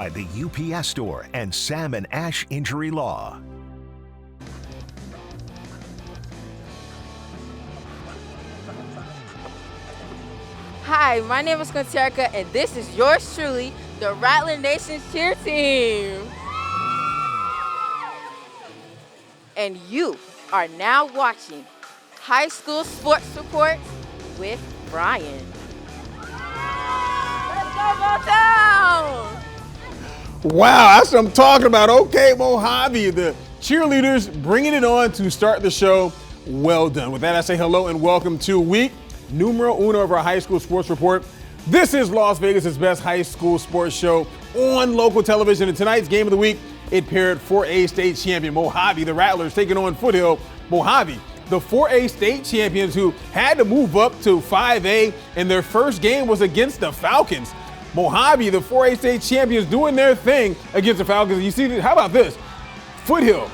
By the UPS Store and Sam and Ash Injury Law. Hi, my name is Conterica, and this is yours truly, the Rattler Nation cheer team. And you are now watching High School Sports Report with Brian. Let's go, Motown! Wow, that's what I'm talking about. Okay, Mojave, the cheerleaders bringing it on to start the show. Well done. With that, I say hello and welcome to week numero uno of our High School Sports Report. This is Las Vegas' best high school sports show on local television. And tonight's game of the week, it paired 4A state champion Mojave, the Rattlers, taking on Foothill. Mojave, the 4A state champions who had to move up to 5A, and their first game was against the Falcons. Mojave, the 4A state champions, doing their thing against the Falcons. You see, how about this? Foothill,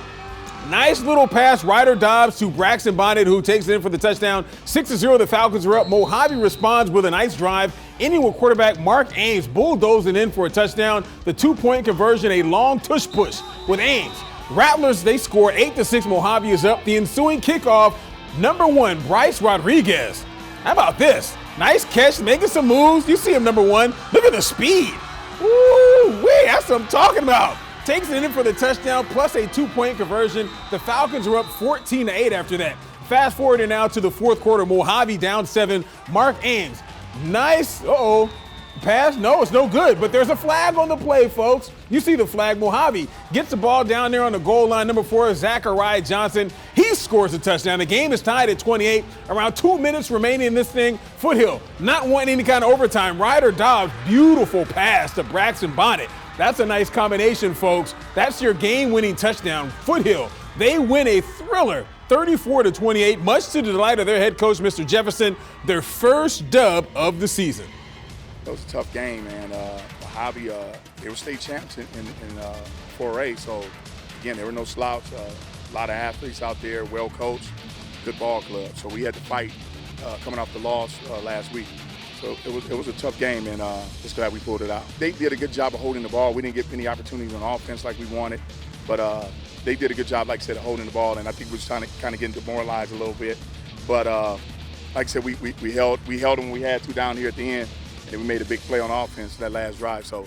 nice little pass, Ryder Dobbs to Braxton Bonnet, who takes it in for the touchdown. 6-0, the Falcons are up. Mojave responds with a nice drive, ending with quarterback Mark Ames bulldozing in for a touchdown. The 2-point conversion, a long tush push with Ames. Rattlers, they score 8-6. Mojave is up. The ensuing kickoff, number 1, Bryce Rodriguez. How about this? Nice catch, making some moves. You see him, number 1. Look at the speed. Woo-wee, that's what I'm talking about. Takes it in for the touchdown, plus a 2-point conversion. The Falcons are up 14-8 after that. Fast forward now to the fourth quarter. Mojave down 7. Mark Ames, nice, pass. No, it's no good, but there's a flag on the play, folks. You see the flag. Mojave gets the ball down there on the goal line. Number 4, Zachariah Johnson. He scores a touchdown. The game is tied at 28. Around 2 minutes remaining in this thing. Foothill not wanting any kind of overtime. Ryder Dobbs, beautiful pass to Braxton Bonnet. That's a nice combination, folks. That's your game-winning touchdown. Foothill, they win a thriller, 34-28, much to the delight of their head coach, Mr. Jefferson, their first dub of the season. It was a tough game, man. Mojave, they were state champs in 4A, so again, there were no slouch. A lot of athletes out there, well coached, good ball club. So we had to fight coming off the loss last week. So it was a tough game, and just glad we pulled it out. They did a good job of holding the ball. We didn't get many opportunities on offense like we wanted, but they did a good job, like I said, of holding the ball, and I think we were trying to kind of get demoralized a little bit. But like I said, we held them when we had to down here at the end, and we made a big play on offense that last drive, so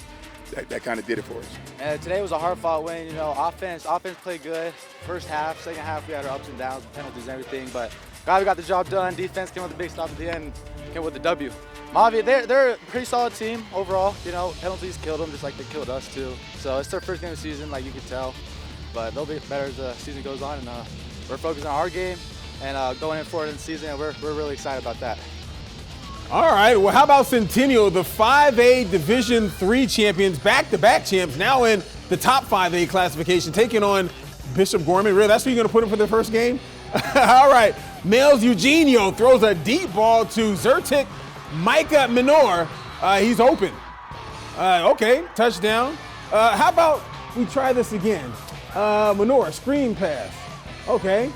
that kind of did it for us. Today was a hard-fought win. You know, offense played good. First half, second half, we had our ups and downs, penalties and everything, but glad we got the job done. Defense came with a big stop at the end, came with the W. Mojave, they're a pretty solid team overall. You know, penalties killed them just like they killed us too. So it's their first game of the season, like you can tell. But they'll be better as the season goes on, and we're focused on our game and going in forward in the season, and we're really excited about that. All right, well, how about Centennial, the 5A Division III champions, back-to-back champs, now in the top 5A classification, taking on Bishop Gorman. Really, that's who you're going to put in for the first game? All right, Males Eugenio throws a deep ball to Zertik Micah Minor. He's open. Okay, touchdown. How about we try this again? Minor, screen pass. Okay.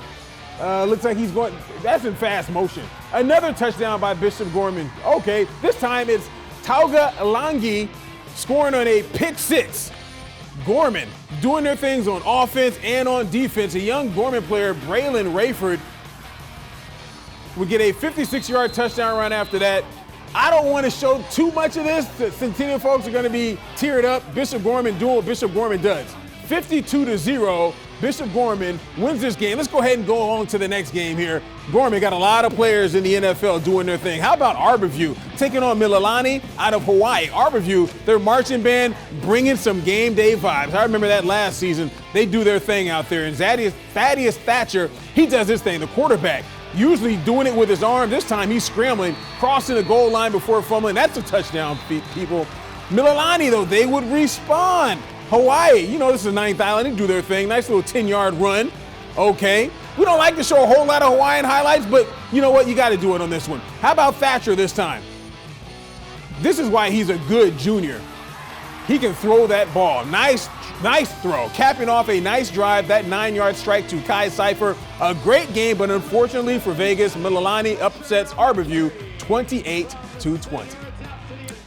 Looks like he's going, that's in fast motion. Another touchdown by Bishop Gorman. Okay, this time it's Tauga Elangi scoring on a pick 6. Gorman doing their things on offense and on defense. A young Gorman player, Braylon Rayford, would get a 56-yard touchdown run after that. I don't want to show too much of this. The Centennial folks are going to be teared up. Bishop Gorman doing what Bishop Gorman does. 52-0, Bishop Gorman wins this game. Let's go ahead and go on to the next game here. Gorman got a lot of players in the NFL doing their thing. How about Arborview taking on Mililani out of Hawaii? Arborview, their marching band, bringing some game day vibes. I remember that last season. They do their thing out there. And Thaddeus Thatcher, he does his thing, the quarterback. Usually doing it with his arm. This time he's scrambling, crossing the goal line before fumbling. That's a touchdown, people. Mililani, though, they would respond. Hawaii, you know, this is 9th Island. They do their thing. Nice little 10-yard run. Okay. We don't like to show a whole lot of Hawaiian highlights, but you know what? You got to do it on this one. How about Thatcher this time? This is why he's a good junior. He can throw that ball. Nice throw. Capping off a nice drive, that 9-yard strike to Kai Cipher. A great game, but unfortunately for Vegas, Mililani upsets Arborview 28-20.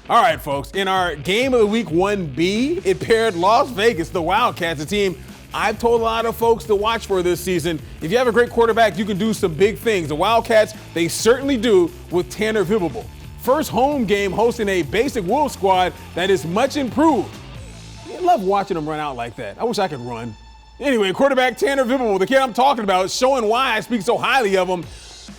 All right, folks, in our Game of the Week 1B, it paired Las Vegas, the Wildcats, a team I've told a lot of folks to watch for this season. If you have a great quarterback, you can do some big things. The Wildcats, they certainly do with Tanner Vivable. First home game hosting a basic Wolves squad that is much improved. I love watching them run out like that. I wish I could run. Anyway, quarterback Tanner Vivable, the kid I'm talking about, showing why I speak so highly of him.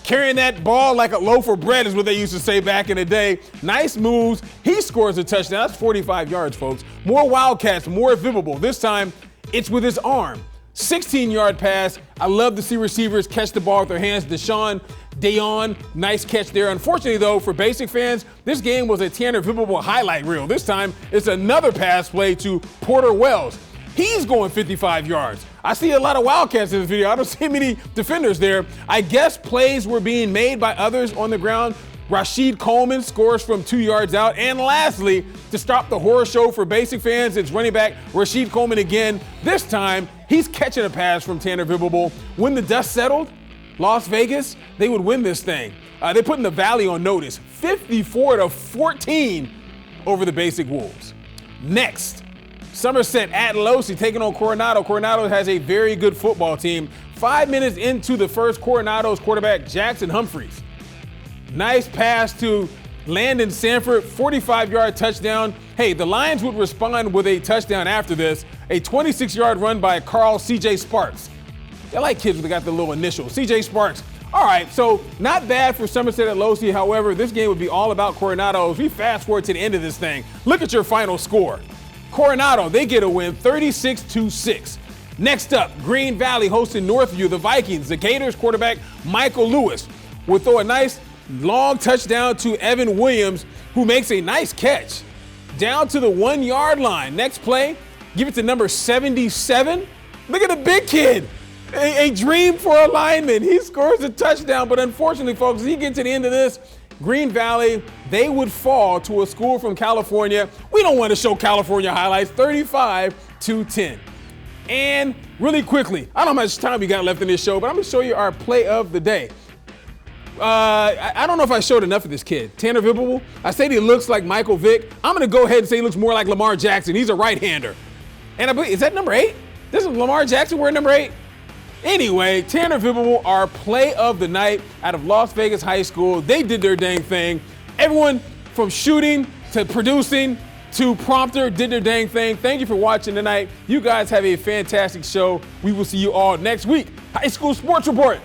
Carrying that ball like a loaf of bread is what they used to say back in the day. Nice moves. He scores a touchdown. That's 45 yards, folks. More Wildcats, more Vivable. This time, it's with his arm. 16-yard pass. I love to see receivers catch the ball with their hands. Deshaun Dayon, nice catch there. Unfortunately, though, for Basic fans, this game was a Tanner Vivable highlight reel. This time, it's another pass play to Porter Wells. He's going 55 yards. I see a lot of Wildcats in this video. I don't see many defenders there. I guess plays were being made by others on the ground. Rashid Coleman scores from 2 yards out. And lastly, to stop the horror show for Basic fans, it's running back Rashid Coleman again. This time, he's catching a pass from Tanner Vivable. When the dust settled, Las Vegas, they would win this thing. They put in the Valley on notice, 54-14 over the Basic Wolves. Next, Somerset at Losey taking on Coronado. Coronado has a very good football team. 5 minutes into the first, Coronado's quarterback, Jackson Humphreys. Nice pass to Landon Sanford, 45-yard touchdown. Hey, the Lions would respond with a touchdown after this. A 26-yard run by Carl C.J. Sparks. I like kids that got the little initial. C.J. Sparks. All right, so not bad for Somerset at Losey. However, this game would be all about Coronado. As we fast forward to the end of this thing, look at your final score. Coronado, they get a win, 36-6. Next up, Green Valley hosting Northview. The Vikings, the Gators quarterback Michael Lewis will throw a nice long touchdown to Evan Williams, who makes a nice catch down to the 1 yard line. Next play, give it to number 77. Look at the big kid. A dream for a lineman. He scores a touchdown, but unfortunately, folks, as he gets to the end of this, Green Valley, they would fall to a school from California. We don't want to show California highlights, 35-10. And really quickly, I don't know how much time we got left in this show, but I'm going to show you our play of the day. I don't know if I showed enough of this kid. Tanner Vivable, I said he looks like Michael Vick. I'm going to go ahead and say he looks more like Lamar Jackson. He's a right-hander. And I believe, is that number 8? This is Lamar Jackson wearing number 8? Anyway, Tanner Vivable, our play of the night out of Las Vegas High School. They did their dang thing. Everyone from shooting to producing to prompter did their dang thing. Thank you for watching tonight. You guys have a fantastic show. We will see you all next week. High School Sports Report.